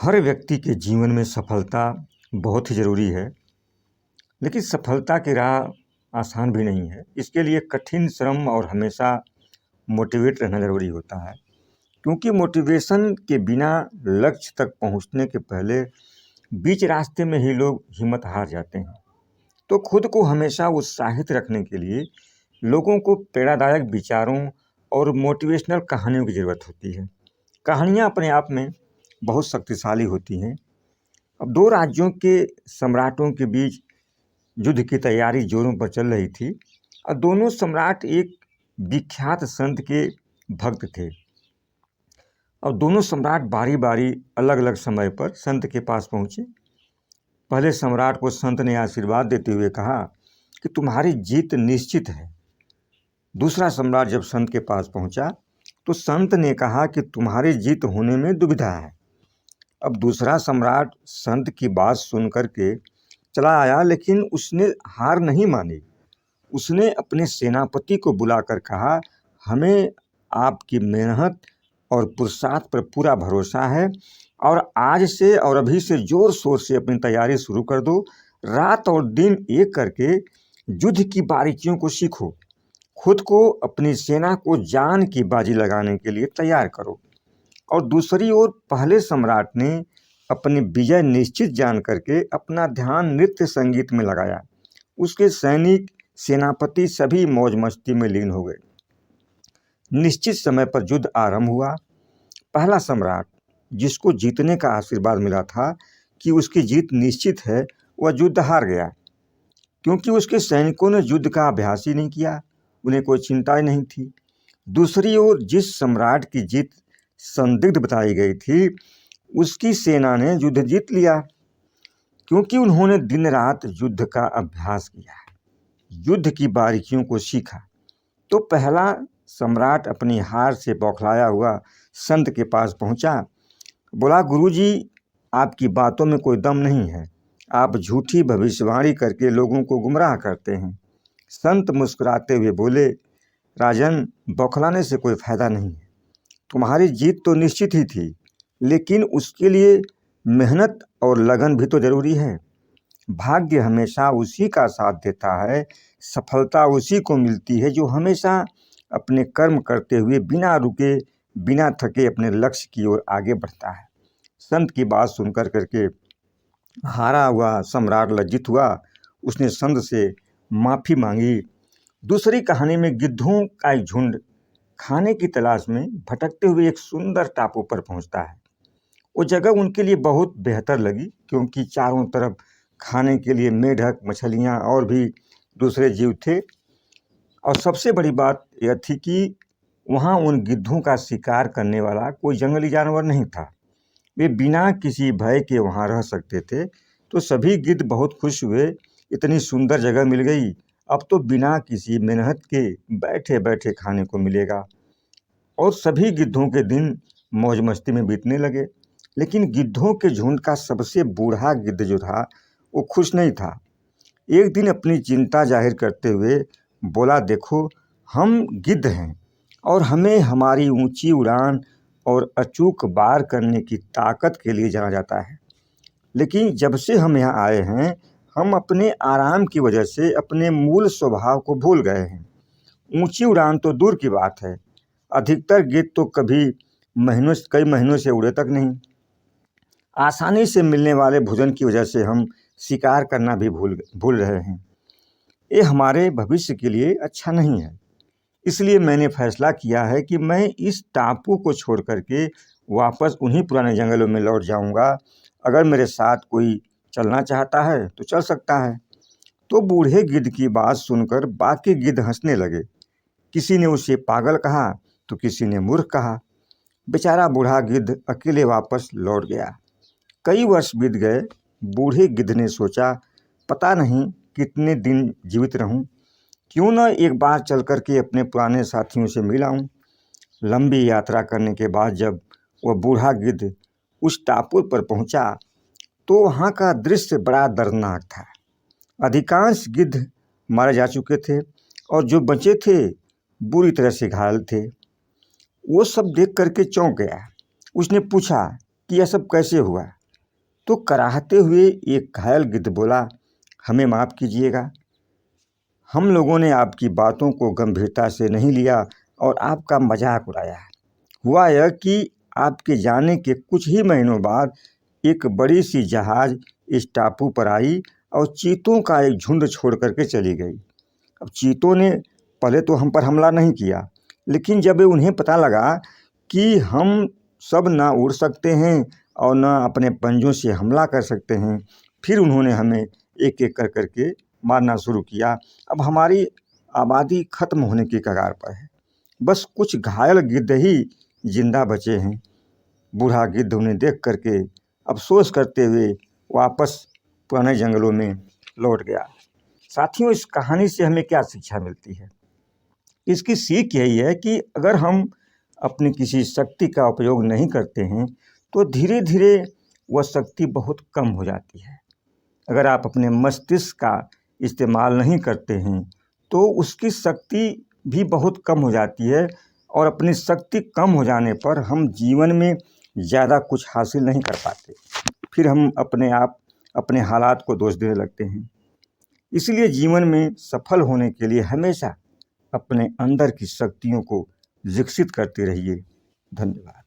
हर व्यक्ति के जीवन में सफलता बहुत ही ज़रूरी है, लेकिन सफलता की राह आसान भी नहीं है। इसके लिए कठिन श्रम और हमेशा मोटिवेट रहना ज़रूरी होता है, क्योंकि मोटिवेशन के बिना लक्ष्य तक पहुंचने के पहले बीच रास्ते में ही लोग हिम्मत हार जाते हैं। तो खुद को हमेशा उत्साहित रखने के लिए लोगों को प्रेरणादायक विचारों और मोटिवेशनल कहानियों की ज़रूरत होती है। कहानियाँ अपने आप में बहुत शक्तिशाली होती हैं। अब दो राज्यों के सम्राटों के बीच युद्ध की तैयारी जोरों पर चल रही थी और दोनों सम्राट एक विख्यात संत के भक्त थे। और दोनों सम्राट बारी बारी अलग अलग समय पर संत के पास पहुँचे। पहले सम्राट को संत ने आशीर्वाद देते हुए कहा कि तुम्हारी जीत निश्चित है। दूसरा सम्राट जब संत के पास पहुंचा तो संत ने कहा कि तुम्हारी जीत होने में दुविधा है। अब दूसरा सम्राट संत की बात सुन कर के चला आया, लेकिन उसने हार नहीं मानी। उसने अपने सेनापति को बुलाकर कहा, हमें आपकी मेहनत और पुरुषार्थ पर पूरा भरोसा है और आज से और अभी से जोर शोर से अपनी तैयारी शुरू कर दो। रात और दिन एक करके युद्ध की बारीकियों को सीखो। खुद को, अपनी सेना को जान की बाजी लगाने के लिए तैयार करो। और दूसरी ओर पहले सम्राट ने अपनी विजय निश्चित जान करके अपना ध्यान नृत्य संगीत में लगाया। उसके सैनिक, सेनापति सभी मौज मस्ती में लीन हो गए। निश्चित समय पर युद्ध आरंभ हुआ। पहला सम्राट, जिसको जीतने का आशीर्वाद मिला था कि उसकी जीत निश्चित है, वह युद्ध हार गया, क्योंकि उसके सैनिकों ने युद्ध का अभ्यास ही नहीं किया। उन्हें कोई चिंता ही नहीं थी। दूसरी ओर जिस सम्राट की जीत संदिग्ध बताई गई थी, उसकी सेना ने युद्ध जीत लिया, क्योंकि उन्होंने दिन रात युद्ध का अभ्यास किया, युद्ध की बारीकियों को सीखा। तो पहला सम्राट अपनी हार से बौखलाया हुआ संत के पास पहुंचा। बोला, गुरुजी, आपकी बातों में कोई दम नहीं है। आप झूठी भविष्यवाणी करके लोगों को गुमराह करते हैं। संत मुस्कुराते हुए बोले, राजन, बौखलाने से कोई फायदा नहीं है। तुम्हारी जीत तो निश्चित ही थी, लेकिन उसके लिए मेहनत और लगन भी तो जरूरी है। भाग्य हमेशा उसी का साथ देता है, सफलता उसी को मिलती है जो हमेशा अपने कर्म करते हुए बिना रुके, बिना थके अपने लक्ष्य की ओर आगे बढ़ता है। संत की बात सुनकर करके हारा हुआ सम्राट लज्जित हुआ। उसने संत से माफ़ी मांगी। दूसरी कहानी में गिद्धों का एक झुंड खाने की तलाश में भटकते हुए एक सुंदर टापू पर पहुंचता है। वो जगह उनके लिए बहुत बेहतर लगी, क्योंकि चारों तरफ खाने के लिए मेढक, मछलियाँ और भी दूसरे जीव थे। और सबसे बड़ी बात यह थी कि वहाँ उन गिद्धों का शिकार करने वाला कोई जंगली जानवर नहीं था। वे बिना किसी भय के वहाँ रह सकते थे। तो सभी गिद्ध बहुत खुश हुए, इतनी सुंदर जगह मिल गई, अब तो बिना किसी मेहनत के बैठे बैठे खाने को मिलेगा। और सभी गिद्धों के दिन मौज मस्ती में बीतने लगे। लेकिन गिद्धों के झुंड का सबसे बूढ़ा गिद्ध जो था, वो खुश नहीं था। एक दिन अपनी चिंता जाहिर करते हुए बोला, देखो, हम गिद्ध हैं और हमें हमारी ऊंची उड़ान और अचूक वार करने की ताकत के लिए जाना जाता है। लेकिन जब से हम यहाँ आए हैं, हम अपने आराम की वजह से अपने मूल स्वभाव को भूल गए हैं। ऊंची उड़ान तो दूर की बात है, अधिकतर गिद्ध तो कई महीनों से उड़े तक नहीं। आसानी से मिलने वाले भोजन की वजह से हम शिकार करना भी भूल रहे हैं। ये हमारे भविष्य के लिए अच्छा नहीं है। इसलिए मैंने फैसला किया है कि मैं इस टापू को छोड़ करके वापस उन्हीं पुराने जंगलों में लौट जाऊंगा। अगर मेरे साथ कोई चलना चाहता है तो चल सकता है। तो बूढ़े गिद्ध की बात सुनकर बाकी गिद्ध हंसने लगे। किसी ने उसे पागल कहा तो किसी ने मूर्ख कहा। बेचारा बूढ़ा गिद्ध अकेले वापस लौट गया। कई वर्ष बीत गए। बूढ़े गिद्ध ने सोचा, पता नहीं कितने दिन जीवित रहूं, क्यों न एक बार चल कर के अपने पुराने साथियों से मिल आऊं। लंबी यात्रा करने के बाद जब वह बूढ़ा गिद्ध उस टापू पर पहुंचा तो वहां का दृश्य बड़ा दर्दनाक था। अधिकांश गिद्ध मारे जा चुके थे और जो बचे थे बुरी तरह से घायल थे। वो सब देख करके चौंक गया। उसने पूछा, कि यह सब कैसे हुआ। तो कराहते हुए एक घायल गिद्ध बोला, हमें माफ़ कीजिएगा, हम लोगों ने आपकी बातों को गंभीरता से नहीं लिया और आपका मजाक उड़ाया। हुआ यह कि आपके जाने के कुछ ही महीनों बाद एक बड़ी सी जहाज़ इस टापू पर आई और चीतों का एक झुंड छोड़ करके चली गई। अब चीतों ने पहले तो हम पर हमला नहीं किया, लेकिन जब उन्हें पता लगा कि हम सब ना उड़ सकते हैं और ना अपने पंजों से हमला कर सकते हैं, फिर उन्होंने हमें एक एक कर करके मारना शुरू किया। अब हमारी आबादी खत्म होने की कगार पर है, बस कुछ घायल गिद्ध ही जिंदा बचे हैं। बूढ़ा गिद्ध उन्हें देख करके अफसोस करते हुए वापस पुराने जंगलों में लौट गया। साथियों, इस कहानी से हमें क्या शिक्षा मिलती है? इसकी सीख यही है कि अगर हम अपनी किसी शक्ति का उपयोग नहीं करते हैं तो धीरे धीरे वह शक्ति बहुत कम हो जाती है। अगर आप अपने मस्तिष्क का इस्तेमाल नहीं करते हैं तो उसकी शक्ति भी बहुत कम हो जाती है, और अपनी शक्ति कम हो जाने पर हम जीवन में ज़्यादा कुछ हासिल नहीं कर पाते। फिर हम अपने आप अपने हालात को दोष देने लगते हैं। इसलिए जीवन में सफल होने के लिए हमेशा अपने अंदर की शक्तियों को विकसित करते रहिए। धन्यवाद।